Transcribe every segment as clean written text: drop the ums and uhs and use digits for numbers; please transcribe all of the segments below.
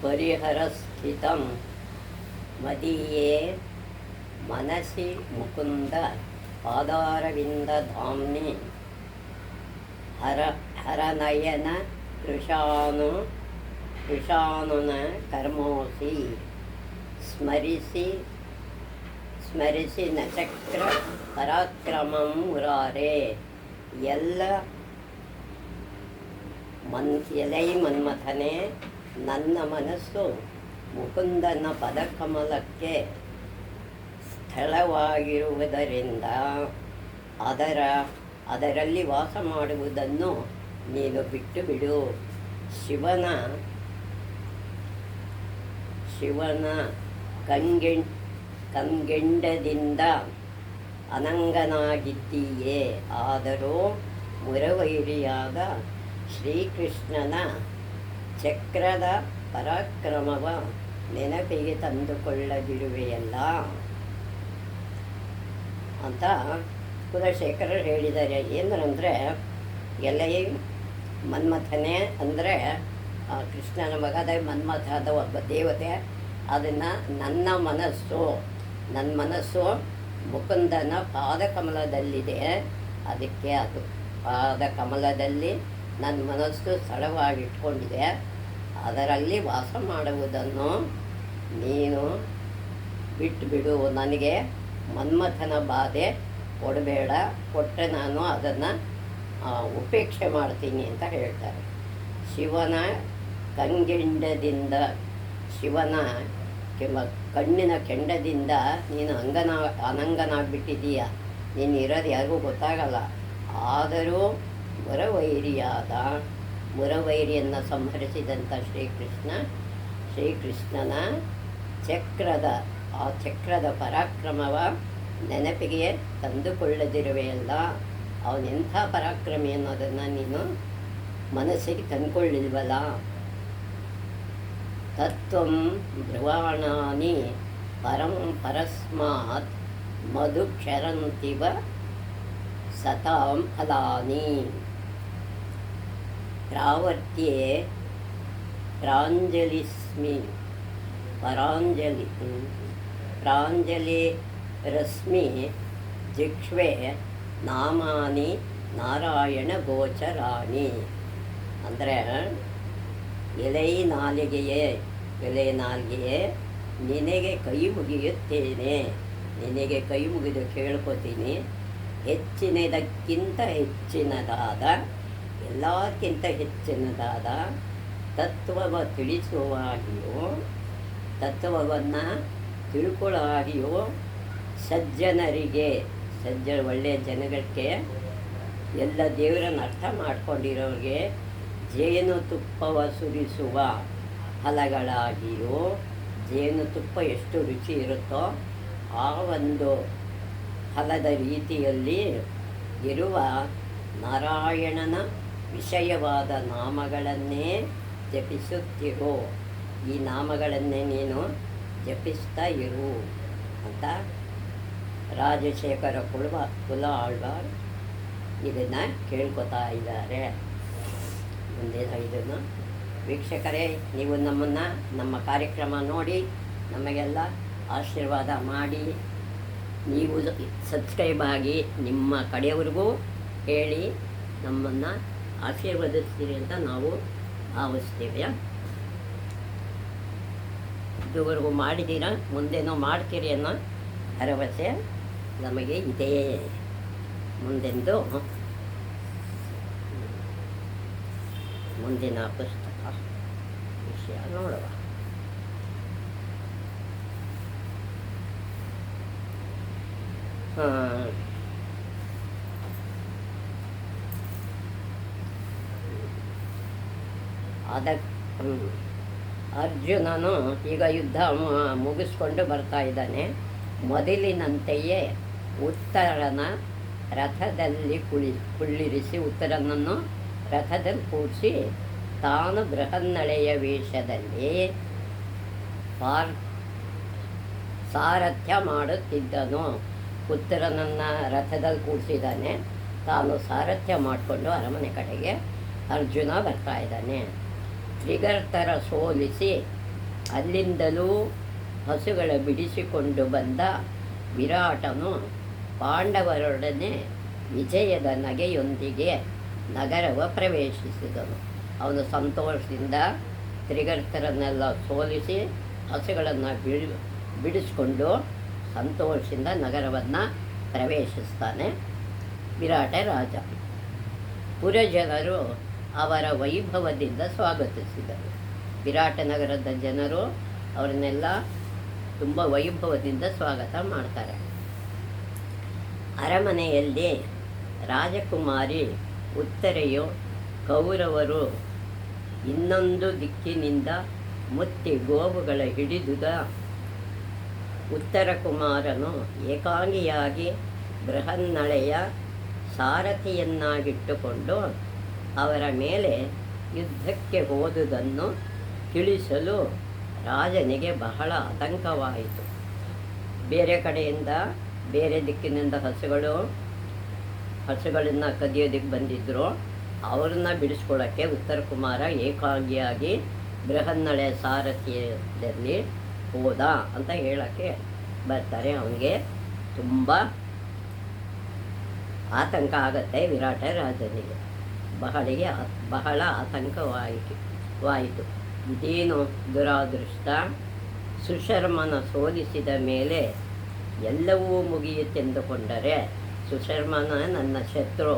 ಪರಿಹರಸ್ಥಿತಂ ಮದೀಯೇ ಮನಸಿ ಮುಕುಂದ ಪಾದಾರವಿಂದಧಾಮ್ನಿ ಹರನಯನ ಕೃಶಾನುನ ಕರ್ಮೋಸಿ ಸ್ಮರಿಸಿ ನಚಕ್ರ ಪರಾಕ್ರಮಂ ಮುರಾರೆ ಎಲೈ ಮನ್ಮಥನೆ ನನ್ನ ಮನಸ್ಸು ಮುಕುಂದನ ಪದಕಮಲಕ್ಕೆ ಸ್ಥಳವಾಗಿರುವುದರಿಂದ ಅದರಲ್ಲಿ ವಾಸ ಮಾಡುವುದನ್ನು ನೀನು ಬಿಟ್ಟು ಬಿಡು. ಶಿವನ ಕಂಗೆಂಡದಿಂದ ಅನಂಗನಾಗಿದ್ದೀಯೇ. ಆದರೂ ಮುರವೈರಿಯಾದ ಶ್ರೀಕೃಷ್ಣನ ಚಕ್ರದ ಪರಾಕ್ರಮವ ನೆನಪಿಗೆ ತಂದುಕೊಳ್ಳದಿರುವೆಯಲ್ಲ ಅಂತ ಕುಲಶೇಖರರು ಹೇಳಿದ್ದಾರೆ. ಏನಂದರೆ ಎಲೈ ಮನ್ಮಥನೆ ಅಂದರೆ ಕೃಷ್ಣನ ಮಗದ ಮನ್ಮಥದ ಒಬ್ಬ ದೇವತೆ. ಅದನ್ನು ನನ್ನ ಮನಸ್ಸು ಮುಕುಂದನ ಪಾದಕಮಲದಲ್ಲಿದೆ. ಅದಕ್ಕೆ ಅದು ಪಾದಕಮಲದಲ್ಲಿ ನನ್ನ ಮನಸ್ಸು ಸ್ಥಳವಾಗಿಟ್ಕೊಂಡಿದೆ. ಅದರಲ್ಲಿ ವಾಸ ಮಾಡುವುದನ್ನು ನೀನು ಬಿಟ್ಟುಬಿಡು. ನನಗೆ ಮನ್ಮಥನ ಬಾಧೆ ಕೊಡಬೇಡ. ಕೊಟ್ಟರೆ ನಾನು ಅದನ್ನು ಉಪೇಕ್ಷೆ ಮಾಡ್ತೀನಿ ಅಂತ ಹೇಳ್ತಾರೆ. ಶಿವನ ಕಣ್ಣಿನ ಕೆಂಡದಿಂದ ನೀನು ಅನಂಗನಾಗ್ಬಿಟ್ಟಿದೀಯ. ನೀನು ಇರೋದು ಯಾರಿಗೂ ಗೊತ್ತಾಗಲ್ಲ. ಆದರೂ ಮುರವೈರಿಯನ್ನು ಸಂಹರಿಸಿದಂಥ ಶ್ರೀಕೃಷ್ಣನ ಚಕ್ರದ ಪರಾಕ್ರಮವ ನೆನಪಿಗೆ ತಂದುಕೊಳ್ಳದಿರುವೆಯಲ್ಲ. ಅವನೆಂಥ ಪರಾಕ್ರಮಿ ಅನ್ನೋದನ್ನು ನೀನು ಮನಸ್ಸಿಗೆ ತಂದುಕೊಳ್ಳಿಲ್ವಲ್ಲ. ತತ್ವಂ ಬ್ರುವಾಣಾನಿ ಪರಸ್ಮಾತ್ ಮಧುಕ್ಷರಂತಿವ ಸತಾಂ ಫಲಾನಿ ಪ್ರಾವರ್ತ್ಯೆ ಪ್ರಾಂಜಲಿ ರಶ್ಮಿ ಜಿಕ್ಷ್ವೆ ನಾಮಾನಿ ನಾರಾಯಣ ಗೋಚರಾಣಿ. ಅಂದರೆ ಎಲೆ ನಾಲಿಗೆಯೇ ನಿನಗೆ ಕೈ ಮುಗಿಯುತ್ತೇನೆ. ನಿನಗೆ ಕೈ ಮುಗಿದು ಕೇಳ್ಕೊತೀನಿ. ಹೆಚ್ಚಿನದಕ್ಕಿಂತ ಹೆಚ್ಚಿನದಾದ ಎಲ್ಲಕ್ಕಿಂತ ಹೆಚ್ಚಿನದಾದ ತತ್ವವ ತಿಳಿಸುವಾಗಿಯೋ ತತ್ವವನ್ನು ತಿಳ್ಕೊಳ್ಳೋ ಒಳ್ಳೆಯ ಜನಗಳಿಗೆ ಎಲ್ಲ ದೇವರನ್ನು ಅರ್ಥ ಮಾಡ್ಕೊಂಡಿರೋರಿಗೆ ಜೇನುತುಪ್ಪವ ಸುರಿಸುವ ಫಲಗಳಾಗಿಯೋ ಜೇನುತುಪ್ಪ ಎಷ್ಟು ರುಚಿ ಇರುತ್ತೋ ಆ ಒಂದು ಫಲದ ರೀತಿಯಲ್ಲಿ ಇರುವ ನಾರಾಯಣನ ವಿಷಯವಾದ ನಾಮಗಳನ್ನೇ ಜಪಿಸುತ್ತಿರೋ. ಈ ನಾಮಗಳನ್ನೇ ನೀನು ಜಪಿಸ್ತಾ ಇರು ಅಂತ ರಾಜಶೇಖರ ಕುಲ ಆಳ್ವಾರ್ ಇದನ್ನು ಕೇಳ್ಕೊತಾ ಇದ್ದಾರೆ. ಮುಂದೆ ಇದನ್ನು ವೀಕ್ಷಕರೇ, ನೀವು ನಮ್ಮ ಕಾರ್ಯಕ್ರಮ ನೋಡಿ ನಮಗೆಲ್ಲ ಆಶೀರ್ವಾದ ಮಾಡಿ, ನೀವು ಸಬ್ಸ್ಕ್ರೈಬ್ ಆಗಿ ನಿಮ್ಮ ಕಡೆಯವರೆಗೂ ಹೇಳಿ ನಮ್ಮನ್ನು ಆಶೀರ್ವದಿಸ್ತೀರಿ ಅಂತ ನಾವು ಭಾವಿಸ್ತೇವೆ. ಇದುವರೆಗೂ ಮಾಡಿದ್ದೀರಾ, ಮುಂದೇನೋ ಮಾಡ್ತೀರಿ ಅನ್ನೋ ಭರವಸೆ ನಮಗೆ ಇದೆ. ಮುಂದೆಂದು ಮುಂದಿನ ಪುಸ್ತಕ ವಿಷಯ ನೋಡುವ. ಅರ್ಜುನನು ಈಗ ಯುದ್ಧ ಮುಗಿಸ್ಕೊಂಡು ಬರ್ತಾ ಇದ್ದಾನೆ. ಮೊದಲಿನಂತೆಯೇ ಉತ್ತರನ ರಥದಲ್ಲಿ ಕುಳ್ಳಿರಿಸಿ ಉತ್ತರನನ್ನು ರಥದಲ್ಲಿ ಕೂರಿಸಿ ತಾನು ಬೃಹನ್ನಳೆಯ ವೇಷದಲ್ಲಿ ಸಾರಥ್ಯ ಮಾಡುತ್ತಿದ್ದನು. ಉತ್ತರನನ್ನು ರಥದಲ್ಲಿ ಕೂರಿಸಿದ್ದಾನೆ, ತಾನು ಸಾರಥ್ಯ ಮಾಡಿಕೊಂಡು ಅರಮನೆ ಕಡೆಗೆ ಅರ್ಜುನ ಬರ್ತಾ ಇದ್ದಾನೆ. ತ್ರಿಗರ್ತರ ಸೋಲಿಸಿ ಅಲ್ಲಿಂದಲೂ ಹಸುಗಳ ಬಿಡಿಸಿಕೊಂಡು ಬಂದ ವಿರಾಟನು ಪಾಂಡವರೊಡನೆ ವಿಜಯದ ನಗೆಯೊಂದಿಗೆ ನಗರವ ಪ್ರವೇಶಿಸಿದನು. ಅವನು ಸಂತೋಷದಿಂದ ತ್ರಿಗರ್ತರನ್ನೆಲ್ಲ ಸೋಲಿಸಿ ಹಸುಗಳನ್ನು ಬಿಡಿಸ್ಕೊಂಡು ಸಂತೋಷದಿಂದ ನಗರವನ್ನು ಪ್ರವೇಶಿಸ್ತಾನೆ ವಿರಾಟ ರಾಜ. ಪುರಜನರು ಅವರ ವೈಭವದಿಂದ ಸ್ವಾಗತಿಸಿದರು. ವಿರಾಟ ನಗರದ ಜನರು ಅವರನ್ನೆಲ್ಲ ತುಂಬ ವೈಭವದಿಂದ ಸ್ವಾಗತ ಮಾಡ್ತಾರೆ. ಅರಮನೆಯಲ್ಲಿ ರಾಜಕುಮಾರಿ ಉತ್ತರೆಯು ಕೌರವರು ಇನ್ನೊಂದು ದಿಕ್ಕಿನಿಂದ ಮುತ್ತಿ ಗೋವುಗಳ ಹಿಡಿದುದ ಉತ್ತರ ಕುಮಾರನು ಏಕಾಂಗಿಯಾಗಿ ಬೃಹನ್ನಳೆಯ ಸಾರಥಿಯನ್ನಾಗಿಟ್ಟುಕೊಂಡು ಅವರ ಮೇಲೆ ಯುದ್ಧಕ್ಕೆ ಹೋದುದನ್ನು ತಿಳಿಸಲು ರಾಜನಿಗೆ ಬಹಳ ಆತಂಕವಾಯಿತು. ಬೇರೆ ಕಡೆಯಿಂದ ಬೇರೆ ದಿಕ್ಕಿನಿಂದ ಹಸುಗಳನ್ನು ಕದಿಯೋದಕ್ಕೆ ಬಂದಿದ್ದರು. ಅವ್ರನ್ನ ಬಿಡಿಸ್ಕೊಳ್ಳೋಕ್ಕೆ ಉತ್ತರ ಕುಮಾರ ಏಕಾಂಗಿಯಾಗಿ ಬೃಹನ್ನಳೆ ಸಾರಥಿಯಲ್ಲಿ ಹೋದ ಅಂತ ಹೇಳೋಕ್ಕೆ ಬರ್ತಾರೆ. ಅವನಿಗೆ ತುಂಬ ಆತಂಕ ಆಗತ್ತೆ. ವಿರಾಟ ರಾಜನಿಗೆ ಬಹಳ ಆತಂಕವಾಯಿತು. ಇದೇನು ದುರಾದೃಷ್ಟ, ಸುಶರ್ಮನ ಸೋಲಿಸಿದ ಮೇಲೆ ಎಲ್ಲವೂ ಮುಗಿಯುತ್ತೆಂದುಕೊಂಡರೆ, ಸುಶರ್ಮನ ನನ್ನ ಶತ್ರು,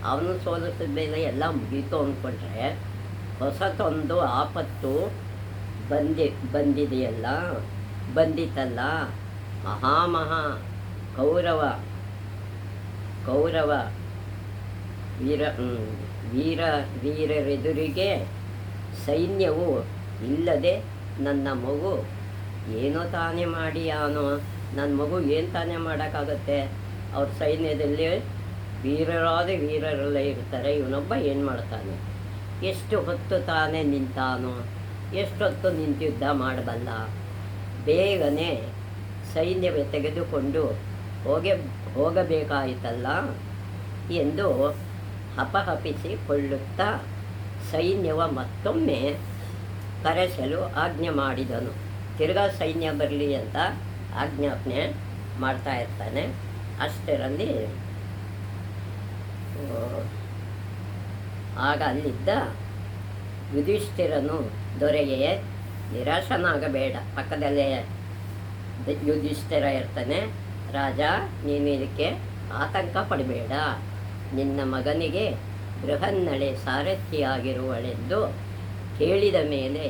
ಅವನು ಸೋಲಿಸಿದ ಮೇಲೆ ಎಲ್ಲ ಮುಗೀತು ಅಂದ್ಕೊಂಡ್ರೆ ಹೊಸತೊಂದು ಆಪತ್ತು ಬಂದಿತಲ್ಲ. ಕೌರವ ವೀರರೆದುರಿಗೆ ಸೈನ್ಯವು ಇಲ್ಲದೆ ನನ್ನ ಮಗು ಏನೋ ತಾನೇ ಮಾಡಿಯಾನೋ. ನನ್ನ ಮಗು ಏನು ತಾನೇ ಮಾಡೋಕ್ಕಾಗತ್ತೆ? ಅವ್ರ ಸೈನ್ಯದಲ್ಲಿ ವೀರರೆಲ್ಲ ಇರ್ತಾರೆ, ಇವನೊಬ್ಬ ಏನು ಮಾಡ್ತಾನೆ? ಎಷ್ಟು ಹೊತ್ತು ತಾನೇ ನಿಂತಾನೋ, ಎಷ್ಟೊತ್ತು ನಿಂತು ಯುದ್ಧ ಮಾಡಬಲ್ಲ? ಬೇಗನೆ ಸೈನ್ಯವೇ ತೆಗೆದುಕೊಂಡು ಹೋಗಬೇಕಾಯಿತಲ್ಲ ಎಂದು ಹಪಹಪಿಸಿಕೊಳ್ಳುತ್ತಾ ಸೈನ್ಯವ ಮತ್ತೊಮ್ಮೆ ಕರೆಸಲು ಆಜ್ಞೆ ಮಾಡಿದನು. ತಿರ್ಗಾ ಸೈನ್ಯ ಬರಲಿ ಅಂತ ಆಜ್ಞಾಪನೆ ಮಾಡ್ತಾ ಇರ್ತಾನೆ. ಅಷ್ಟರಲ್ಲಿ ಆಗ ಅಲ್ಲಿದ್ದ ಯುಧಿಷ್ಠಿರನು, ದೊರೆಯೇ ನಿರಾಶನಾಗಬೇಡ, ಪಕ್ಕದಲ್ಲೇ ಯುಧಿಷ್ಠಿರ ಇರ್ತಾನೆ. ರಾಜ, ನೀನು ಇದಕ್ಕೆ ಆತಂಕ ಪಡಬೇಡ. ನಿನ್ನ ಮಗನಿಗೆ ಬೃಹನ್ನಳೆ ಸಾರಥಿಯಾಗಿರುವಳೆಂದು ಕೇಳಿದ ಮೇಲೆ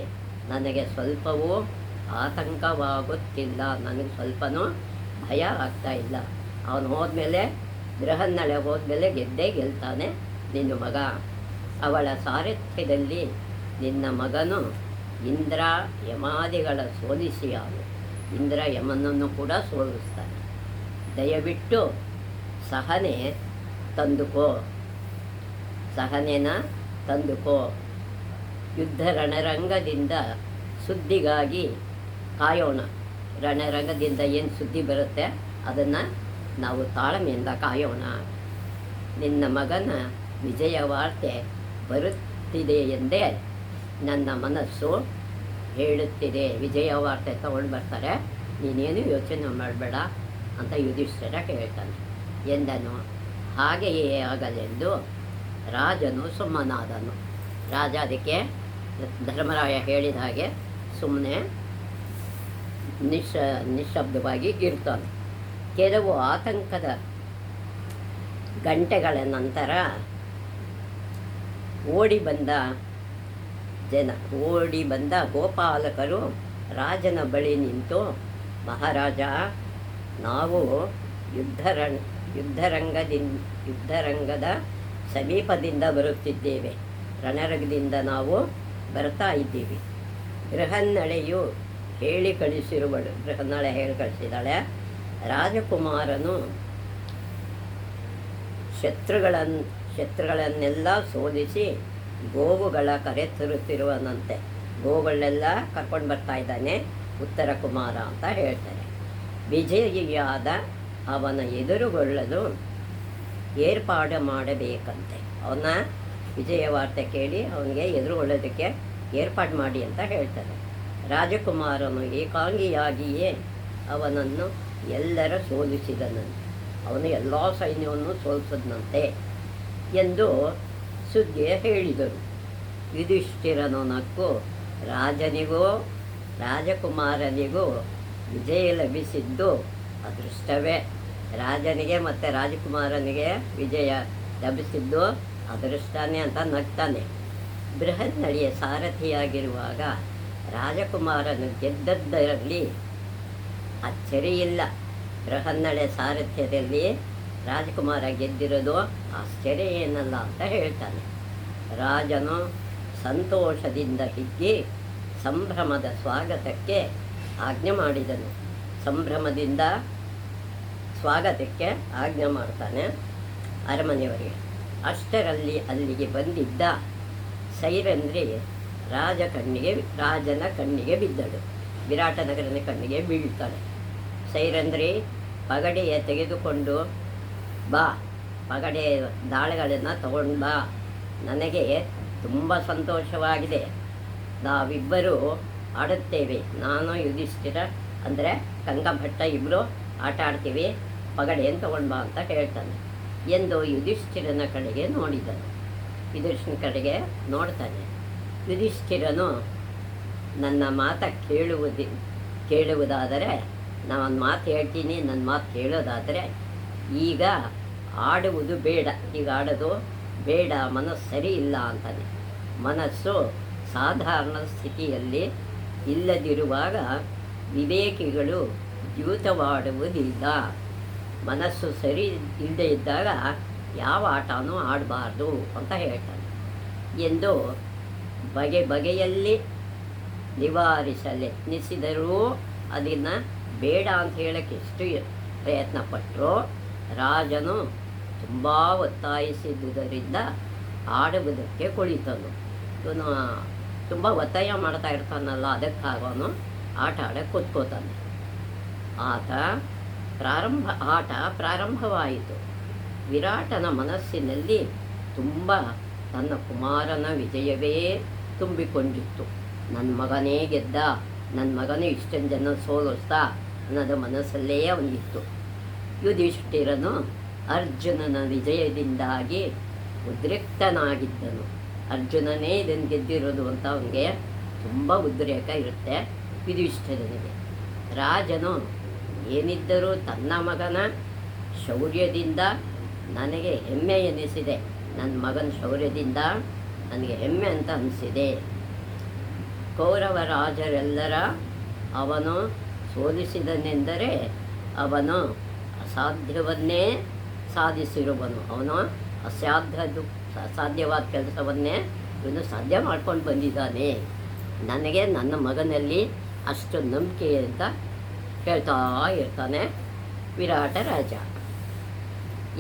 ನನಗೆ ಸ್ವಲ್ಪವೂ ಆತಂಕವಾಗುತ್ತಿಲ್ಲ. ನನಗೆ ಸ್ವಲ್ಪನೂ ಭಯ ಆಗ್ತಾ ಇಲ್ಲ. ಅವನು ಹೋದ್ಮೇಲೆ, ಬೃಹನ್ನಳೆ ಹೋದ್ಮೇಲೆ ಗೆಲ್ತಾನೆ ನಿನ್ನ ಮಗ. ಅವಳ ಸಾರಥ್ಯದಲ್ಲಿ ನಿನ್ನ ಮಗನು ಇಂದ್ರ ಯಮಾದಿಗಳ ಸೋಲಿಸಿ ಅವನು ಇಂದ್ರ ಯಮನನ್ನು ಕೂಡ ಸೋಲಿಸ್ತಾನೆ. ದಯವಿಟ್ಟು ಸಹನೆನ ತಂದುಕೋ. ಯುದ್ಧ ರಣರಂಗದಿಂದ ಸುದ್ದಿಗಾಗಿ ಕಾಯೋಣ. ರಣರಂಗದಿಂದ ಏನು ಸುದ್ದಿ ಬರುತ್ತೆ ಅದನ್ನು ನಾವು ತಾಳ್ಮೆಯಿಂದ ಕಾಯೋಣ. ನಿನ್ನ ಮಗನ ವಿಜಯ ವಾರ್ತೆ ಬರುತ್ತಿದೆ ಎಂದೇ ನನ್ನ ಮನಸ್ಸು ಹೇಳುತ್ತಿದೆ. ವಿಜಯ ವಾರ್ತೆ ತಗೊಂಡು ಬರ್ತಾರೆ, ನೀನೇನು ಯೋಚನೆ ಮಾಡಬೇಡ ಅಂತ ಯುಧಿಷ್ಠಿರ ಕೇಳ್ತಾನೆ ಎಂದನು. ಹಾಗೆಯೇ ಆಗಲೆಂದು ರಾಜನು ಸುಮ್ಮನಾದನು. ರಾಜ ಅದಕ್ಕೆ ಧರ್ಮರಾಯ ಹೇಳಿದ ಹಾಗೆ ಸುಮ್ಮನೆ ನಿಶ್ಶಬ್ದವಾಗಿ ಇರ್ತಾನೆ. ಕೆಲವು ಆತಂಕದ ಗಂಟೆಗಳ ನಂತರ ಓಡಿ ಬಂದ ಗೋಪಾಲಕರು ರಾಜನ ಬಳಿ ನಿಂತು, ಮಹಾರಾಜ, ನಾವು ಯುದ್ಧರಂಗದ ಸಮೀಪದಿಂದ ಬರುತ್ತಿದ್ದೇವೆ. ರಣರಂಗದಿಂದ ನಾವು ಬರ್ತಾ ಇದ್ದೀವಿ. ಬೃಹನ್ನಳೆಯು ಬೃಹನ್ನಳೆ ಹೇಳಿ ಕಳಿಸಿದಾಳೆ. ರಾಜಕುಮಾರನು ಶತ್ರುಗಳನ್ನೆಲ್ಲ ಸೋಲಿಸಿ ಗೋವುಗಳ ಕರೆ ತರುತ್ತಿರುವನಂತೆ. ಗೋವುಗಳನ್ನೆಲ್ಲ ಕರ್ಕೊಂಡು ಬರ್ತಾ ಇದ್ದಾನೆ ಉತ್ತರ ಕುಮಾರ ಅಂತ ಹೇಳ್ತಾರೆ. ವಿಜಯಿಯಾದ ಅವನ ಎದುರುಗೊಳ್ಳಲು ಏರ್ಪಾಡು ಮಾಡಬೇಕಂತೆ. ಅವನ ವಿಜಯ ವಾರ್ತೆ ಕೇಳಿ ಅವನಿಗೆ ಎದುರುಗೊಳ್ಳೋದಕ್ಕೆ ಏರ್ಪಾಡು ಮಾಡಿ ಅಂತ ಹೇಳ್ತಾರೆ. ರಾಜಕುಮಾರನು ಏಕಾಂಗಿಯಾಗಿಯೇ ಅವನನ್ನು ಎಲ್ಲರ ಸೋಲಿಸಿದನಂತೆ, ಅವನು ಎಲ್ಲ ಸೈನ್ಯವನ್ನು ಸೋಲಿಸಿದಂತೆ ಎಂದು ಸುದ್ದಿಯ ಹೇಳಿದರು. ಯುಧಿಷ್ಠಿರನು ನಕ್ಕು ರಾಜನಿಗೂ ರಾಜಕುಮಾರನಿಗೂ ವಿಜಯ ಲಭಿಸಿದ್ದು ಅದೃಷ್ಟವೇ, ರಾಜನಿಗೆ ಮತ್ತು ರಾಜಕುಮಾರನಿಗೆ ವಿಜಯ ಲಭಿಸಿದ್ದು ಅದೃಷ್ಟನೇ ಅಂತ ನಗ್ತಾನೆ. ಬೃಹನ್ನಳಿಯ ಸಾರಥಿಯಾಗಿರುವಾಗ ರಾಜಕುಮಾರನು ಗೆದ್ದದ್ದರಲ್ಲಿ ಅಚ್ಚರಿಯಿಲ್ಲ. ಬೃಹನ್ನಳೆ ಸಾರಥ್ಯದಲ್ಲಿ ರಾಜಕುಮಾರ ಗೆದ್ದಿರೋದು ಆಶ್ಚರ್ಯ ಏನಲ್ಲ ಅಂತ ಹೇಳ್ತಾನೆ. ರಾಜನು ಸಂತೋಷದಿಂದ ಹಿಗ್ಗಿ ಸಂಭ್ರಮದ ಸ್ವಾಗತಕ್ಕೆ ಆಜ್ಞೆ ಮಾಡಿದನು. ಸಂಭ್ರಮದಿಂದ ಸ್ವಾಗತಕ್ಕೆ ಆಜ್ಞೆ ಮಾಡ್ತಾನೆ ಅರಮನೆಯವರಿಗೆ. ಅಷ್ಟರಲ್ಲಿ ಅಲ್ಲಿಗೆ ಬಂದಿದ್ದ ಸೈರಂಧ್ರಿ ರಾಜನ ಕಣ್ಣಿಗೆ ಬಿದ್ದಳು. ವಿರಾಟನಗರನ ಕಣ್ಣಿಗೆ ಬೀಳ್ತಾಳೆ. ಸೈರಂಧ್ರಿ ಪಗಡೆಯ ತೆಗೆದುಕೊಂಡು ಬಾ, ಪಗಡೆ ದಾಳಗಳನ್ನು ತಗೊಂಡು ಬಾ, ನನಗೆ ತುಂಬ ಸಂತೋಷವಾಗಿದೆ, ನಾವಿಬ್ಬರು ಆಡುತ್ತೇವೆ, ನಾನು ಯುಧಿಷ್ಠಿರ ಅಂದರೆ ಗಂಗಭಟ್ಟ ಇಬ್ಬರು ಆಟ ಆಡ್ತೀವಿ, ಪಗಡೆಯನ್ನು ತಗೊಂಡು ಬಾ ಅಂತ ಹೇಳ್ತಾನೆ ಎಂದು ಯುಧಿಷ್ಠಿರನ ಕಡೆಗೆ ನೋಡಿದನು. ಯುಧಿಷ್ಠಿರನ ಕಡೆಗೆ ನೋಡ್ತಾನೆ. ಯುಧಿಷ್ಠಿರನು ನನ್ನ ಮಾತು ಕೇಳುವುದಾದರೆ ನಾನು ಮಾತು ಹೇಳ್ತೀನಿ, ನನ್ನ ಮಾತು ಕೇಳೋದಾದರೆ ಈಗ ಆಡುವುದು ಬೇಡ, ಈಗ ಆಡೋದು ಬೇಡ, ಮನಸ್ಸು ಸರಿ ಇಲ್ಲ ಅಂತಾನೆ. ಮನಸ್ಸು ಸಾಧಾರಣ ಸ್ಥಿತಿಯಲ್ಲಿ ಇಲ್ಲದಿರುವಾಗ ವಿವೇಕಿಗಳು ದ್ಯೂತವಾಡುವುದಿಲ್ಲ. ಮನಸ್ಸು ಸರಿ ಇಲ್ಲದೆ ಇದ್ದಾಗ ಯಾವ ಆಟನೂ ಆಡಬಾರ್ದು ಅಂತ ಹೇಳ್ತಾನೆ ಎಂದು ಬಗೆಯಲ್ಲಿ ನಿವಾರಿಸಲೆತ್ನಿಸಿದರೂ ಅದನ್ನು ಬೇಡ ಅಂತ ಹೇಳೋಕ್ಕೆ ಎಷ್ಟು ಪ್ರಯತ್ನಪಟ್ಟರು ರಾಜನು ತುಂಬ ಒತ್ತಾಯಿಸಿದುದರಿಂದ ಆಡುವುದಕ್ಕೆ ಕುಳಿತನು. ಇವನು ತುಂಬ ಒತ್ತಾಯ ಮಾಡ್ತಾ ಇರ್ತಾನಲ್ಲ, ಅದಕ್ಕಾಗವನು ಆಟ ಆಡಕ್ಕೆ ಕೂತ್ಕೋತಾನೆ. ಆಟ ಪ್ರಾರಂಭವಾಯಿತು. ವಿರಾಟನ ಮನಸ್ಸಿನಲ್ಲಿ ತುಂಬ ತನ್ನ ಕುಮಾರನ ವಿಜಯವೇ ತುಂಬಿಕೊಂಡಿತ್ತು. ನನ್ನ ಮಗನೇ ಗೆದ್ದ, ನನ್ನ ಮಗನೇ ಇಷ್ಟೊಂದು ಜನ ಸೋಲಿಸ್ತಾ ಅನ್ನೋದು ಮನಸ್ಸಲ್ಲೇ ಅವನಿತ್ತು. ಯುಧಿಷ್ಠಿರನು ಅರ್ಜುನನ ವಿಜಯದಿಂದಾಗಿ ಉದ್ರಿಕ್ತನಾಗಿದ್ದನು. ಅರ್ಜುನನೇ ಇದನ್ನು ಗೆದ್ದಿರೋದು ಅಂತ ಅವನಿಗೆ ತುಂಬ ಉದ್ರೇಕ ಇರುತ್ತೆ ಯುಧಿಷ್ಠಿರನಿಗೆ. ರಾಜನು ಏನಿದ್ದರೂ ತನ್ನ ಮಗನ ಶೌರ್ಯದಿಂದ ನನಗೆ ಹೆಮ್ಮೆ ಎನಿಸಿದೆ, ನನ್ನ ಮಗನ ಶೌರ್ಯದಿಂದ ನನಗೆ ಹೆಮ್ಮೆ ಅಂತ ಅನಿಸಿದೆ. ಕೌರವ ರಾಜರೆಲ್ಲರ ಅವನು ಸೋಲಿಸಿದನೆಂದರೆ ಅವನು ಅಸಾಧ್ಯವನ್ನೇ ಸಾಧಿಸಿರುವನು. ಅವನು ಅಸಾಧ್ಯವಾದ ಕೆಲಸವನ್ನೇ ಇವನು ಸಾಧ್ಯ ಮಾಡ್ಕೊಂಡು ಬಂದಿದ್ದಾನೆ. ನನಗೆ ನನ್ನ ಮಗನಲ್ಲಿ ಅಷ್ಟು ನಂಬಿಕೆ ಅಂತ ಹೇಳ್ತಾ ಇರ್ತಾನೆ ವಿರಾಟ ರಾಜ.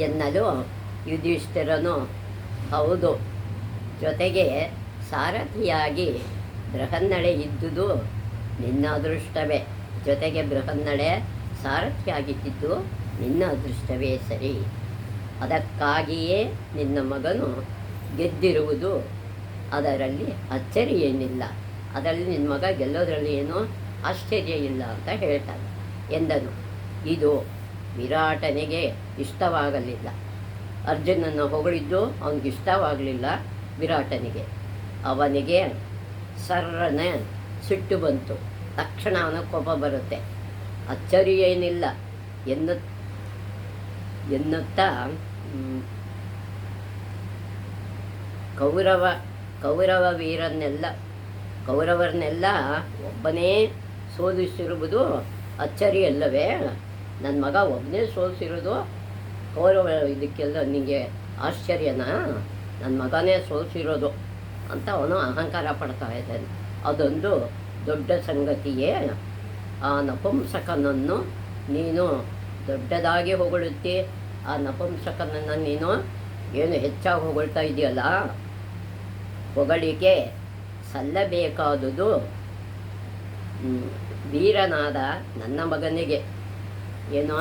ಎನ್ನಲು ಯುಧಿಷ್ಠಿರನು ಹೌದು, ಜೊತೆಗೆ ಸಾರಥಿಯಾಗಿ ಬೃಹನ್ನಳೆ ಇದ್ದುದು ನಿನ್ನ ಅದೃಷ್ಟವೇ, ಜೊತೆಗೆ ಬೃಹನ್ನಳೆ ಸಾರಥಿಯಾಗಿದ್ದು ನಿನ್ನ ಅದೃಷ್ಟವೇ ಸರಿ. ಅದಕ್ಕಾಗಿಯೇ ನಿನ್ನ ಮಗನು ಗೆದ್ದಿರುವುದು, ಅದರಲ್ಲಿ ಅಚ್ಚರಿ ಏನಿಲ್ಲ, ಅದರಲ್ಲಿ ನಿನ್ನ ಮಗ ಗೆಲ್ಲೋದ್ರಲ್ಲಿ ಏನೂ ಆಶ್ಚರ್ಯ ಇಲ್ಲ ಅಂತ ಹೇಳ್ತಾನೆ ಎಂದನು. ಇದು ವಿರಾಟನಿಗೆ ಇಷ್ಟವಾಗಲಿಲ್ಲ. ಅರ್ಜುನನ್ನು ಹೊಗಳಿದ್ದು ಅವನಿಗೆ ಇಷ್ಟವಾಗಲಿಲ್ಲ ವಿರಾಟನಿಗೆ. ಅವನಿಗೆ ಸರ್ರನೆ ಸಿಟ್ಟು ಬಂತು. ತಕ್ಷಣ ಅವನ ಕೋಪ ಬರುತ್ತೆ. ಅಚ್ಚರಿ ಏನಿಲ್ಲ ಎನ್ನುತ್ತಾ ಕೌರವರನ್ನೆಲ್ಲ ಒಬ್ಬನೇ ಸೋಲಿಸಿರುವುದು ಅಚ್ಚರಿಯಲ್ಲವೇ? ನನ್ನ ಮಗ ಒಬ್ಬನೇ ಸೋಲಿಸಿರೋದು ಕೌರವ ಇದಕ್ಕೆಲ್ಲ ನಿಮಗೆ ಆಶ್ಚರ್ಯನಾ? ನನ್ನ ಮಗನೇ ಸೋಲಿಸಿರೋದು ಅಂತ ಅವನು ಅಹಂಕಾರ ಪಡ್ತಾ ಇದ್ದಾನೆ. ಅದೊಂದು ದೊಡ್ಡ ಸಂಗತಿಯೇ. ಆ ನಪುಂಸಕನನ್ನು ನೀನು ದೊಡ್ಡದಾಗಿ ಹೊಗಳುತ್ತಿ, ಆ ನಪುಂಸಕನನ್ನು ನೀನು ಏನು ಹೆಚ್ಚಾಗಿ ಹೊಗಳ್ತಾ ಇದೆಯಲ್ಲ. ಹೊಗಳಿಕೆ ಸಲ್ಲಬೇಕಾದುದು ವೀರನಾದ ನನ್ನ ಮಗನಿಗೆ. ಏನೋ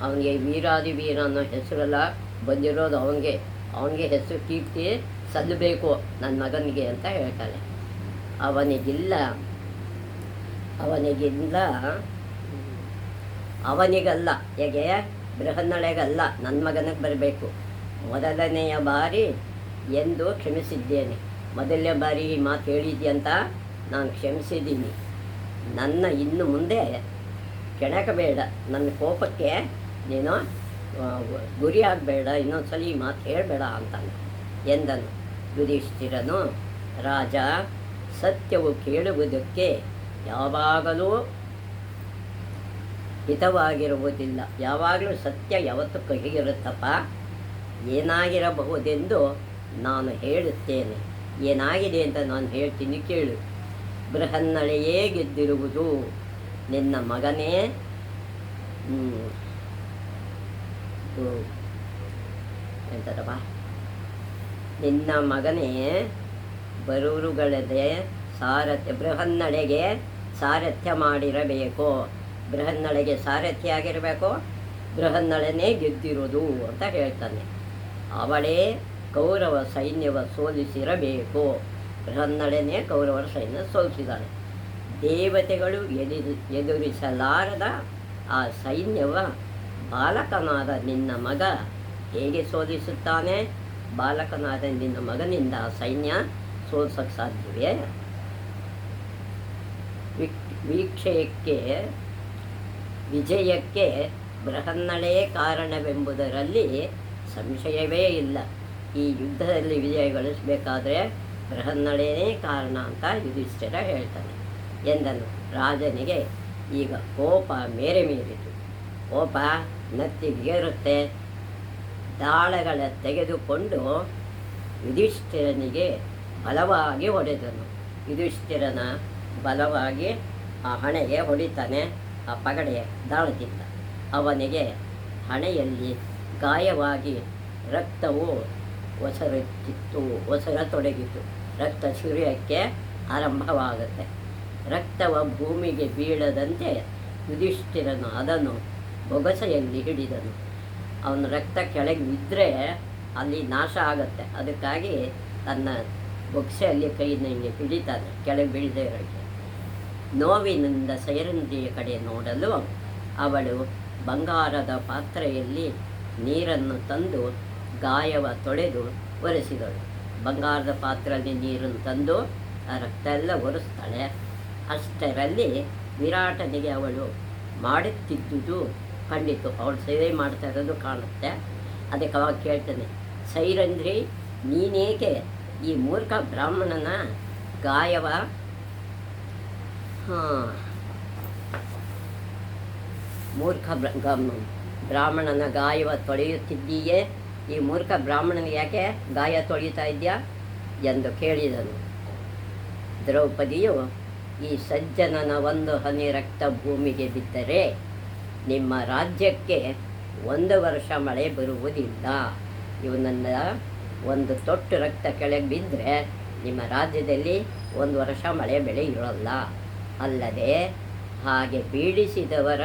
ಅವನಿಗೆ ವೀರಾದಿ ವೀರ ಅನ್ನೋ ಹೆಸರೆಲ್ಲ ಬಂದಿರೋದು ಅವನಿಗೆ ಹೆಸರು ಕೀರ್ತಿ ಸಲ್ಲಬೇಕು ನನ್ನ ಮಗನಿಗೆ ಅಂತ ಹೇಳ್ತಾಳೆ. ಅವನಿಗಿಲ್ಲ ಅವನಿಗಿಲ್ಲ ಅವನಿಗಲ್ಲ, ಹೇಗೆ ಬೃಹನ್ನಳೆಗಲ್ಲ, ನನ್ನ ಮಗನಿಗೆ ಬರಬೇಕು. ಮೊದಲನೆಯ ಬಾರಿ ಎಂದು ಕ್ಷಮಿಸಿದ್ದೇನೆ. ಮೊದಲನೇ ಬಾರಿ ಈ ಮಾತು ಹೇಳಿದ್ಯಂತ ನಾನು ಕ್ಷಮಿಸಿದ್ದೀನಿ. ನನ್ನ ಇನ್ನು ಮುಂದೆ ಕೆಣಕಬೇಡ, ನನ್ನ ಕೋಪಕ್ಕೆ ನೀನು ಗುರಿ ಆಗಬೇಡ, ಇನ್ನೊಂದ್ಸಲ ಈ ಮಾತು ಹೇಳಬೇಡ ಅಂತಾನೆ ಎಂದನು. ಯುಧಿಷ್ಠಿರನು, ರಾಜ, ಸತ್ಯವು ಕೇಳುವುದಕ್ಕೆ ಯಾವಾಗಲೂ ಹಿತವಾಗಿರುವುದಿಲ್ಲ. ಯಾವಾಗಲೂ ಸತ್ಯ ಯಾವತ್ತೂ ಕಹಿಗಿರುತ್ತಪ್ಪ. ಏನಾಗಿರಬಹುದೆಂದು ನಾನು ಹೇಳುತ್ತೇನೆ. ಏನಾಗಿದೆ ಅಂತ ನಾನು ಹೇಳ್ತೀನಿ, ಕೇಳು. ಬೃಹನ್ನಳೆಯೇ ಗೆದ್ದಿರುವುದು. ನಿನ್ನ ಮಗನೇ ಎಂತದಪ್ಪ, ನಿನ್ನ ಮಗನೇ ಬರುರುಗಳದೆ ಸಾರಥ್ಯ, ಬೃಹನ್ನಳೆಗೆ ಸಾರಥ್ಯ ಮಾಡಿರಬೇಕು. ಬೃಹನ್ನಳೆಗೆ ಸಾರಥ್ಯ ಆಗಿರಬೇಕು. ಬೃಹನ್ನಳನೇ ಗೆದ್ದಿರೋದು ಅಂತ ಹೇಳ್ತಾನೆ. ಅವಳೇ ಕೌರವ ಸೈನ್ಯವ ಸೋಲಿಸಿರಬೇಕು. ಬೃಹನ್ನಳನೇ ಕೌರವರ ಸೈನ್ಯ ಸೋಲಿಸಿದಾಳೆ. ದೇವತೆಗಳು ಎದುರಿಸಲಾರದ ಆ ಸೈನ್ಯವ ಬಾಲಕನಾದ ನಿನ್ನ ಮಗ ಹೇಗೆ ಸೋಲಿಸುತ್ತಾನೆ? ಬಾಲಕನಾದ ನಿನ್ನ ಮಗನಿಂದ ಆ ಸೈನ್ಯ ಸೋಲಿಸೋಕ್ಕೆ ಸಾಧ್ಯವೇ? ವಿಜಯಕ್ಕೆ ಬೃಹನ್ನಳೇ ಕಾರಣವೆಂಬುದರಲ್ಲಿ ಸಂಶಯವೇ ಇಲ್ಲ. ಈ ಯುದ್ಧದಲ್ಲಿ ವಿಜಯ ಗಳಿಸಬೇಕಾದ್ರೆ ಬೃಹನ್ನಳೆಯೇ ಕಾರಣ ಅಂತ ಯುಧಿಷ್ಠಿರ ಹೇಳ್ತಾನೆ ಎಂದನು. ರಾಜನಿಗೆ ಈಗ ಕೋಪ ಮೇರೆ ಮೀರಿತು. ಕೋಪ ನತ್ತಿಗೇರುತ್ತೆ. ದಾಳಗಳ ತೆಗೆದುಕೊಂಡು ಯುಧಿಷ್ಠಿರನಿಗೆ ಬಲವಾಗಿ ಹೊಡೆದನು. ಯುಧಿಷ್ಠಿರನ ಬಲವಾಗಿ ಆ ಹಣೆಗೆ ಹೊಡಿತಾನೆ. ಆ ಪಗಡೆಯ ದಾಳದಿಂದ ಅವನಿಗೆ ಹಣೆಯಲ್ಲಿ ಗಾಯವಾಗಿ ರಕ್ತವು ಒಸರತೊಡಗಿತು. ರಕ್ತ ಸುರಿಯೋಕ್ಕೆ ಆರಂಭವಾಗುತ್ತೆ. ರಕ್ತವ ಭೂಮಿಗೆ ಬೀಳದಂತೆ ಯುಧಿಷ್ಠಿರನು ಅದನ್ನು ಬೊಗಸೆಯಲ್ಲಿ ಹಿಡಿದನು. ಅವನ ರಕ್ತ ಕೆಳಗೆ ಬಿದ್ದರೆ ಅಲ್ಲಿ ನಾಶ ಆಗುತ್ತೆ. ಅದಕ್ಕಾಗಿ ತನ್ನ ಬೊಗಸೆಯಲ್ಲಿ ಕೈಯಿಂದ ಹಿಂಗೆ ಹಿಡಿತಾನೆ, ಕೆಳಗೆ ಬೀಳದೇ ಇರೋಕ್ಕೆ. ನೋವಿನಿಂದ ಸೈರಂಧ್ರಿಯ ಕಡೆ ನೋಡಲು ಅವಳು ಬಂಗಾರದ ಪಾತ್ರೆಯಲ್ಲಿ ನೀರನ್ನು ತಂದು ಗಾಯವ ತೊಳೆದು ಒರೆಸಿದಳು. ಬಂಗಾರದ ಪಾತ್ರೆಯಲ್ಲಿ ನೀರನ್ನು ತಂದು ಆ ರಕ್ತ ಎಲ್ಲ ಒರೆಸ್ತಾಳೆ. ಅಷ್ಟರಲ್ಲಿ ವಿರಾಟನಿಗೆ ಅವಳು ಮಾಡುತ್ತಿದ್ದುದು ಕಂಡಿತು. ಅವಳು ಸೇವೆ ಮಾಡ್ತಾ ಇರೋದು ಕಾಣುತ್ತೆ. ಅದಕ್ಕೆ ಅವಾಗ ಕೇಳ್ತಾನೆ, ಸೈರಂಧ್ರಿ, ನೀನೇಕೆ ಈ ಮೂರ್ಖ ಬ್ರಾಹ್ಮಣನ ಗಾಯವ ಬ್ರಾಹ್ಮಣನ ಗಾಯವ ತೊಳೆಯುತ್ತಿದ್ದೀಯೇ? ಈ ಮೂರ್ಖ ಬ್ರಾಹ್ಮಣನಿಗೆ ಯಾಕೆ ಗಾಯ ತೊಳೆಯುತ್ತಾ ಇದೆಯಾ ಎಂದು ಕೇಳಿದನು. ದ್ರೌಪದಿಯು, ಈ ಸಜ್ಜನನ ಒಂದು ಹನಿ ರಕ್ತ ಭೂಮಿಗೆ ಬಿದ್ದರೆ ನಿಮ್ಮ ರಾಜ್ಯಕ್ಕೆ 1 ವರ್ಷ ಮಳೆ ಬರುವುದಿಲ್ಲ. ಇವನನ್ನ ಒಂದು ತೊಟ್ಟು ರಕ್ತ ಕೆಳಗೆ ಬಿದ್ದರೆ ನಿಮ್ಮ ರಾಜ್ಯದಲ್ಲಿ 1 ವರ್ಷ ಮಳೆ ಬೆಳೆ ಇರೋಲ್ಲ. ಅಲ್ಲದೆ ಹಾಗೆ ಬೀಳಿಸಿದವರ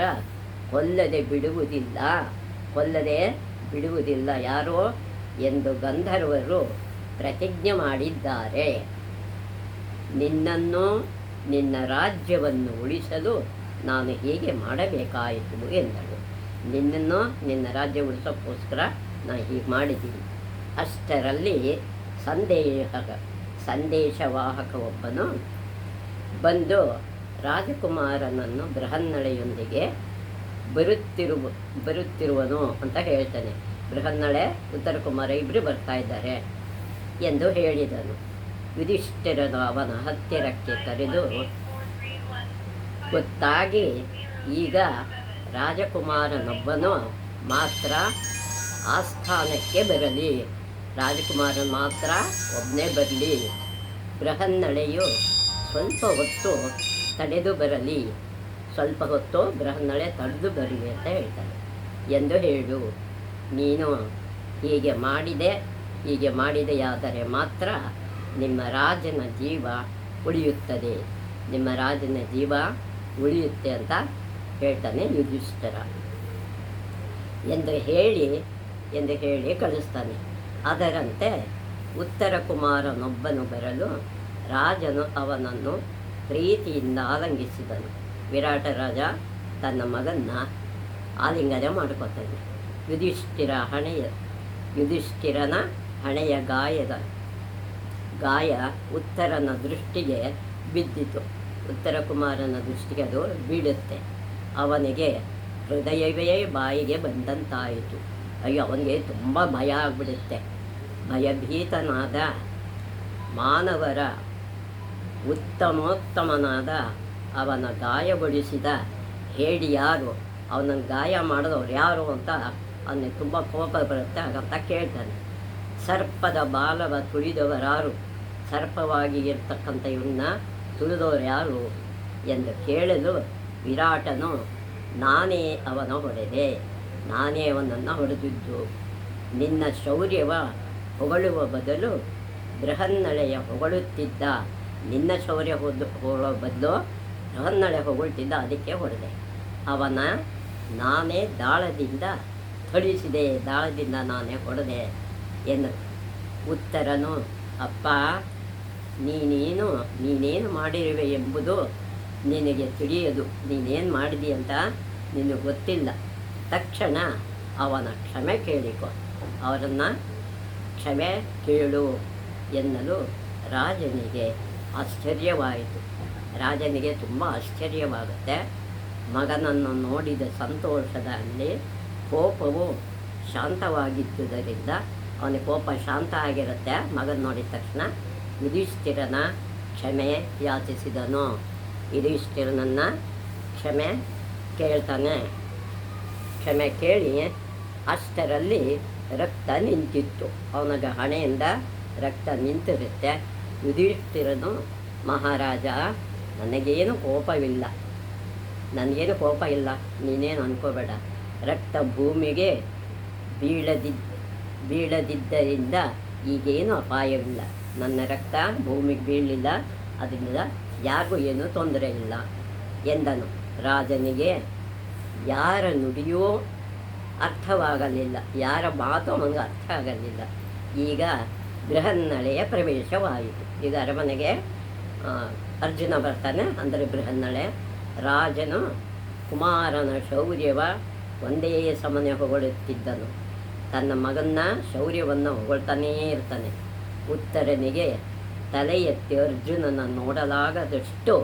ಕೊಲ್ಲದೆ ಬಿಡುವುದಿಲ್ಲ ಯಾರೋ ಎಂದು ಗಂಧರ್ವರು ಪ್ರತಿಜ್ಞೆ ಮಾಡಿದ್ದಾರೆ. ನಿನ್ನನ್ನು ನಿನ್ನ ರಾಜ್ಯವನ್ನು ಉಳಿಸಲು ನಾನು ಹೀಗೆ ಮಾಡಬೇಕಾಯಿತು ಎಂದಳು. ನಿನ್ನನ್ನು ನಿನ್ನ ರಾಜ್ಯ ಉಳಿಸೋಕ್ಕೋಸ್ಕರ ನಾನು ಹೀಗೆ ಮಾಡಿದ್ದೀನಿ. ಅಷ್ಟರಲ್ಲಿ ಸಂದೇಶವಾಹಕ ಒಬ್ಬನು ಬಂದು ರಾಜಕುಮಾರನನ್ನು ಬೃಹನ್ನಳೆಯೊಂದಿಗೆ ಬರುತ್ತಿರುವನು ಅಂತ ಹೇಳ್ತಾನೆ. ಬೃಹನ್ನಳೆ, ಉತ್ತರ ಕುಮಾರ ಇಬ್ಬರು ಬರ್ತಾ ಇದ್ದಾರೆ ಎಂದು ಹೇಳಿದನು. ಯುಧಿಷ್ಠಿರನು ಅವನ ಹತ್ತಿರಕ್ಕೆ ಕರೆದು, ಗೊತ್ತಾಗಿ ಈಗ ರಾಜಕುಮಾರನೊಬ್ಬನು ಮಾತ್ರ ಆಸ್ಥಾನಕ್ಕೆ ಬರಲಿ. ರಾಜಕುಮಾರನ ಮಾತ್ರ ಒಬ್ಬನೇ ಬರಲಿ. ಬೃಹನ್ನಳೆಯು ಸ್ವಲ್ಪ ಹೊತ್ತು ತಡೆದು ಬರಲಿ. ಸ್ವಲ್ಪ ಹೊತ್ತು ಬೃಹನ್ನಳೆ ತಡೆದು ಬರಲಿ ಅಂತ ಹೇಳ್ತಾನೆ ಎಂದು ಹೇಳು. ನೀನು ಹೀಗೆ ಮಾಡಿದೆಯಾದರೆ ಮಾತ್ರ ನಿಮ್ಮ ರಾಜನ ಜೀವ ಉಳಿಯುತ್ತದೆ ಅಂತ ಹೇಳ್ತಾನೆ ಯುಧಿಷ್ಠಿರ ಎಂದು ಹೇಳಿ ಕಳಿಸ್ತಾನೆ. ಅದರಂತೆ ಉತ್ತರ ಕುಮಾರನೊಬ್ಬನು ಬರಲು ರಾಜನು ಅವನನ್ನು ಪ್ರೀತಿಯಿಂದ ಆಲಿಂಗಿಸಿದನು. ವಿರಾಟ ರಾಜ ತನ್ನ ಮಗನ್ನ ಆಲಿಂಗನ ಮಾಡ್ಕೊತಾನೆ. ಯುಧಿಷ್ಠಿರನ ಹಣೆಯ ಗಾಯ ಉತ್ತರನ ದೃಷ್ಟಿಗೆ ಬಿದ್ದಿತು. ಉತ್ತರ ಕುಮಾರನ ದೃಷ್ಟಿಗೆ ಅದು ಬೀಳುತ್ತೆ. ಅವನಿಗೆ ಹೃದಯವೇ ಬಾಯಿಗೆ ಬಂದಂತಾಯಿತು. ಅಯ್ಯೋ, ಅವನಿಗೆ ತುಂಬ ಭಯ ಆಗಿಬಿಡುತ್ತೆ. ಭಯಭೀತನಾದ ಮಾನವರ ಉತ್ತಮೋತ್ತಮನಾದ ಅವನ ಗಾಯಗೊಳಿಸಿದ ಹೇಳಿ ಯಾರು, ಅವನನ್ನು ಗಾಯ ಮಾಡಿದವ್ರು ಯಾರು ಅಂತ ಅವನಿಗೆ ತುಂಬ ಕೋಪ ಬರುತ್ತೆ. ಹಾಗಂತ ಕೇಳ್ತಾನೆ, ಸರ್ಪದ ಬಾಲವ ತುಳಿದವರಾರು, ಸರ್ಪವಾಗಿ ಇರ್ತಕ್ಕಂಥ ಇವನ್ನ ತುಳಿದವರು ಯಾರು ಎಂದು ಕೇಳಲು ವಿರಾಟನು ನಾನೇ ಅವನನ್ನು ಹೊಡೆದಿದ್ದು. ನಿನ್ನ ಶೌರ್ಯವ ಹೊಗಳುವ ಬದಲು ಬೃಹನ್ನಳೆಯ ಹೊಗಳುತ್ತಿದ್ದ, ನಿನ್ನ ಶೌರ್ಯ ಹೊಗಳುವ ಬದಲು ಬೃಹನ್ನಳೆ ಹೊಗಳುತ್ತಿದ್ದ, ಅದಕ್ಕೆ ಹೊಡೆದೆ. ಅವನ ನಾನೇ ದಾಳದಿಂದ ಥಳಿಸಿದೆ, ದಾಳದಿಂದ ನಾನೇ ಹೊಡೆದೆ ಎಂದು. ಉತ್ತರನು, ಅಪ್ಪ, ನೀನೇನು ಮಾಡಿರುವೆ ಎಂಬುದು ನಿನಗೆ ತಿಳಿಯದು, ನೀನೇನು ಮಾಡಿದಿ ಅಂತ ನಿನಗೆ ಗೊತ್ತಿಲ್ಲ. ತಕ್ಷಣ ಅವನ ಕ್ಷಮೆ ಕೇಳಿಕೊ, ಅವರನ್ನು ಕ್ಷಮೆ ಕೇಳು ಎನ್ನಲು ರಾಜನಿಗೆ ಆಶ್ಚರ್ಯವಾಯಿತು. ರಾಜನಿಗೆ ತುಂಬ ಆಶ್ಚರ್ಯವಾಗುತ್ತೆ. ಮಗನನ್ನು ನೋಡಿದ ಸಂತೋಷದಲ್ಲಿ ಕೋಪವು ಶಾಂತವಾಗಿದ್ದುದರಿಂದ ಅವನಿಗೆ ಕೋಪ ಶಾಂತ ಆಗಿರುತ್ತೆ. ಮಗನ ನೋಡಿದ ತಕ್ಷಣ ಯುಧಿಷ್ಠಿರನ ಕ್ಷಮೆ ಯಾಚಿಸಿದನು. ಯುಧಿಷ್ಠಿರನನ್ನು ಕ್ಷಮೆ ಕೇಳ್ತಾನೆ. ಕ್ಷಮೆ ಕೇಳಿ ಅಷ್ಟರಲ್ಲಿ ರಕ್ತ ನಿಂತಿತ್ತು. ಅವನಿಗೆ ಹಣೆಯಿಂದ ರಕ್ತ ನಿಂತಿರುತ್ತೆ. ಯುಧಿಷ್ಠಿರನು, ಮಹಾರಾಜ, ನನಗೇನು ಕೋಪ ಇಲ್ಲ, ನೀನೇನು ಅನ್ಕೋಬೇಡ. ರಕ್ತ ಭೂಮಿಗೆ ಬೀಳದಿದ್ದರಿಂದ ಈಗೇನು ಅಪಾಯವಿಲ್ಲ. ನನ್ನ ರಕ್ತ ಭೂಮಿಗೆ ಬೀಳಲಿಲ್ಲ, ಅದರಿಂದ ಯಾರಿಗೂ ಏನೂ ತೊಂದರೆ ಇಲ್ಲ ಎಂದನು. ರಾಜನಿಗೆ ಯಾರ ನುಡಿಯೂ ಅರ್ಥವಾಗಲಿಲ್ಲ, ಯಾರ ಮಾತು ಅವನಿಗೆ ಅರ್ಥ ಆಗಲಿಲ್ಲ. ಈಗ ಬೃಹನ್ನಳೆಯ ಪ್ರವೇಶವಾಯಿತು. ಈಗ ಅರಮನೆಗೆ ಅರ್ಜುನ ಬರ್ತಾನೆ, ಅಂದರೆ ಬೃಹನ್ನಳೆ. ರಾಜನು ಕುಮಾರನ ಶೌರ್ಯವ ಒಂದೇ ಸಮನೆ ಹೊಗಳುತ್ತಿದ್ದನು. ತನ್ನ ಮಗನ ಶೌರ್ಯವನ್ನು ಹೊಗಳ್ತಾನೇ ಇರ್ತಾನೆ. ಉತ್ತರನಿಗೆ ತಲೆ ಎತ್ತಿ ಅರ್ಜುನನ ನೋಡಲಾಗದಷ್ಟು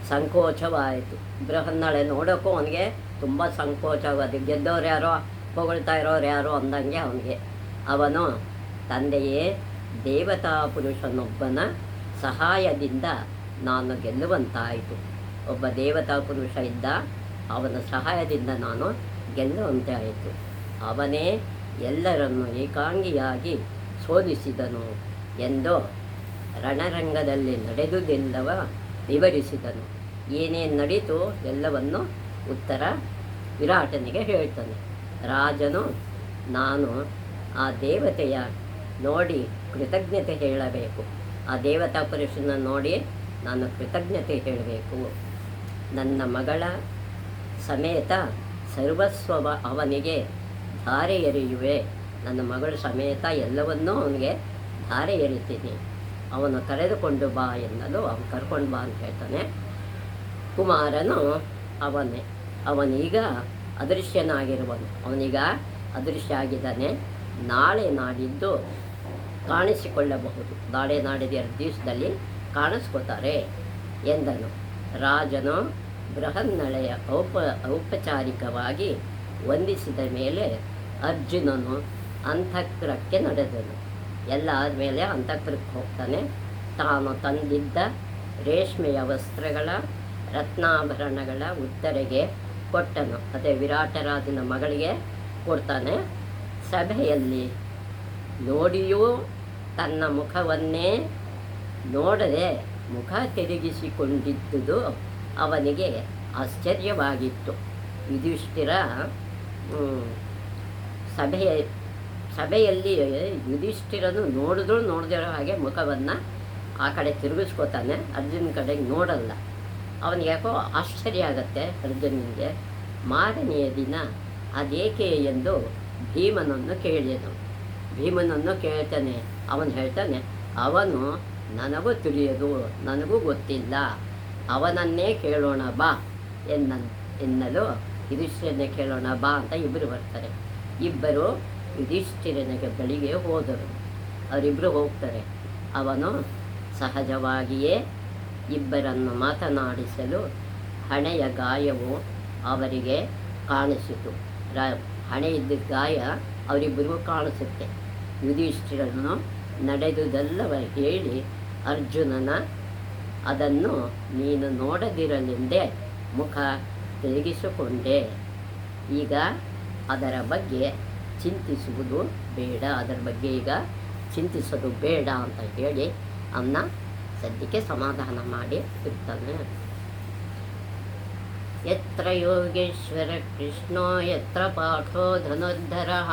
ಸಂಕೋಚವಾಯಿತು. ಬೃಹನ್ನಳೆ ನೋಡೋಕ್ಕೂ ಅವನಿಗೆ ತುಂಬ ಸಂಕೋಚವಾದ. ಗೆದ್ದವ್ರು ಯಾರೋ, ಹೊಗಳ್ತಾ ಇರೋರು ಯಾರೋ ಅಂದಂಗೆ ಅವನಿಗೆ. ಅವನು, ತಂದೆಯೇ, ದೇವತಾ ಪುರುಷನೊಬ್ಬನ ಸಹಾಯದಿಂದ ನಾನು ಗೆಲ್ಲುವಂತಾಯಿತು. ಒಬ್ಬ ದೇವತಾ ಪುರುಷ ಇದ್ದ, ಅವನ ಸಹಾಯದಿಂದ ನಾನು ಗೆಲ್ಲುವಂತೆ ಆಯಿತು. ಅವನೇ ಎಲ್ಲರನ್ನು ಏಕಾಂಗಿಯಾಗಿ ಸೋಲಿಸಿದನು ಎಂದು ರಣರಂಗದಲ್ಲಿ ನಡೆದುದೆಲ್ಲವ ವಿವರಿಸಿದನು. ಏನೇನು ನಡೀತು ಎಲ್ಲವನ್ನು ಉತ್ತರ ವಿರಾಟನಿಗೆ ಹೇಳ್ತಾನೆ. ರಾಜನು, ನಾನು ಆ ದೇವತೆಯ ನೋಡಿ ಕೃತಜ್ಞತೆ ಹೇಳಬೇಕು. ಆ ದೇವತಾ ಪುರುಷನ ನೋಡಿ ನಾನು ಕೃತಜ್ಞತೆ ಹೇಳಬೇಕು. ನನ್ನ ಮಗಳ ಸಮೇತ ಸರ್ವಸ್ವವ ಅವನಿಗೆ ಧಾರೆ ಎರೆಯುವೆ. ನನ್ನ ಮಗಳ ಸಮೇತ ಎಲ್ಲವನ್ನೂ ಅವನಿಗೆ ಧಾರೆ ಎರಿತೀನಿ. ಅವನು ಕರೆದುಕೊಂಡು ಬಾ ಎನ್ನಲು ಅವನು ಕರ್ಕೊಂಡು ಬಾ ಅಂತ ಹೇಳ್ತಾನೆ. ಕುಮಾರನು ಅವನೀಗ ಅದೃಶ್ಯನಾಗಿರುವನು. ಅವನೀಗ ಅದೃಶ್ಯ ಆಗಿದ್ದಾನೆ. ನಾಳೆ ನಾಡಿದ್ದು ಕಾಣಿಸಿಕೊಳ್ಳಬಹುದು. ನಾಳೆ ನಾಡಿದ 2 ದಿವಸದಲ್ಲಿ ಕಾಣಿಸ್ಕೋತಾರೆ ಎಂದನು. ರಾಜನು ಬೃಹನ್ನಳೆಯ ಔಪಚಾರಿಕವಾಗಿ ವಂದಿಸಿದ ಮೇಲೆ ಅರ್ಜುನನು ಅಂತಃಪುರಕ್ಕೆ ನಡೆದನು. ಎಲ್ಲ ಆದಮೇಲೆ ಅಂತಃಪುರಕ್ಕೆ ಹೋಗ್ತಾನೆ. ತಾನು ತಂದಿದ್ದ ರೇಷ್ಮೆಯ ವಸ್ತ್ರಗಳ ರತ್ನಾಭರಣಗಳ ಉತ್ತರೆಗೆ ಕೊಟ್ಟನು. ಅದೇ ವಿರಾಟರಾಜನ ಮಗಳಿಗೆ ಕೊಡ್ತಾನೆ. ಸಭೆಯಲ್ಲಿ ನೋಡಿಯೂ ತನ್ನ ಮುಖವನ್ನೇ ನೋಡದೆ ಮುಖ ತಿರುಗಿಸಿಕೊಂಡಿದ್ದುದು ಅವನಿಗೆ ಆಶ್ಚರ್ಯವಾಗಿತ್ತು. ಯುಧಿಷ್ಠಿರ ಸಭೆಯಲ್ಲಿ ಯುಧಿಷ್ಠಿರನು ನೋಡದಿರೋ ಹಾಗೆ ಮುಖವನ್ನು ಆ ಕಡೆ ತಿರುಗಿಸ್ಕೋತಾನೆ. ಅರ್ಜುನ ಕಡೆಗೆ ನೋಡಲ್ಲ. ಅವನಿಗೆ ಯಾಕೋ ಆಶ್ಚರ್ಯ ಆಗತ್ತೆ ಅರ್ಜುನನಿಗೆ. ಮಾರನೆಯ ದಿನ ಅದೇಕೆ ಎಂದು ಭೀಮನನ್ನು ಕೇಳ್ತಾನೆ. ಅವನು ಹೇಳ್ತಾನೆ, ಅವನು ನನಗೂ ತಿಳಿಯದು, ನನಗೂ ಗೊತ್ತಿಲ್ಲ, ಅವನನ್ನೇ ಕೇಳೋಣ ಬಾ ಎನ್ನಲು ಯುಧಿಷ್ಠಿರನೇ ಕೇಳೋಣ ಬಾ ಅಂತ ಇಬ್ಬರು ಬರ್ತಾರೆ. ಇಬ್ಬರು ಯುಧಿಷ್ಠಿರನಿಗೆ ಬಳಿಗೆ ಹೋದರು. ಅವರಿಬ್ಬರು ಹೋಗ್ತಾರೆ. ಅವನು ಸಹಜವಾಗಿಯೇ ಇಬ್ಬರನ್ನು ಮಾತನಾಡಿಸಲು ಹಣೆಯ ಗಾಯವು ಅವರಿಗೆ ಕಾಣಿಸಿತು. ಹಣೆ ಇದ್ದ ಗಾಯ ಅವರಿಬ್ಬರಿಗೂ ಕಾಣಿಸುತ್ತೆ. ಯುಧಿಷ್ಠಿರನು ನಡೆದುದೆಲ್ಲವ ಹೇಳಿ ಅರ್ಜುನನ ಅದನ್ನು ನೀನು ನೋಡದಿರಲೆಂದೇ ಮುಖ ತಿರುಗಿಸಿಕೊಂಡೆ. ಈಗ ಅದರ ಬಗ್ಗೆ ಚಿಂತಿಸುವುದು ಬೇಡ, ಅದರ ಬಗ್ಗೆ ಈಗ ಚಿಂತಿಸೋದು ಬೇಡ ಅಂತ ಹೇಳಿ ಅವನ್ನ ಸದ್ಯಕ್ಕೆ ಸಮಾಧಾನ ಮಾಡಿ ಇರ್ತಾನೆ. ಯತ್ರ ಯೋಗೇಶ್ವರ ಕೃಷ್ಣೋ ಯತ್ರ ಪಾಠೋ ಧನುರ್ಧರಃ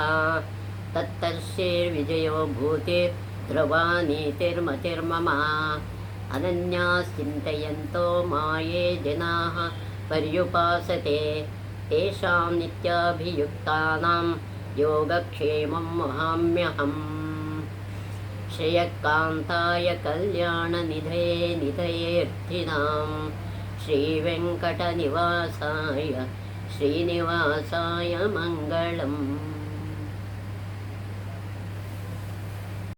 ತತ್ತರ್ಷೇರ್ವಿಜಯೋ ಭೂತಿರ್ ಧ್ರುವ ನೀತಿರ್ಮತಿರ್ಮಮ ಅನನ್ಯಾಶ್ಚಿಂತಯಂತೋ ಮಾಯೇ ಜನಾಃ ಪರ್ಯುಪಾಸತೆ ತೇಷಾಂ ನಿತ್ಯಾಭಿಯುಕ್ತಾನಾಂ ಯೋಗಕ್ಷೇಮಂ ವಹಾಮ್ಯಹಂ. ಶ್ರೇಯಕಾಂತಾಯ ಕಲ್ಯಾಣನಿಧಯೇ ನಿಧಯೇರ್ಥಿನಾಂ ಶ್ರೀವೆಂಕಟನಿವಾಸಾಯ ಶ್ರೀನಿವಾಸಾಯ ಮಂಗಳಂ.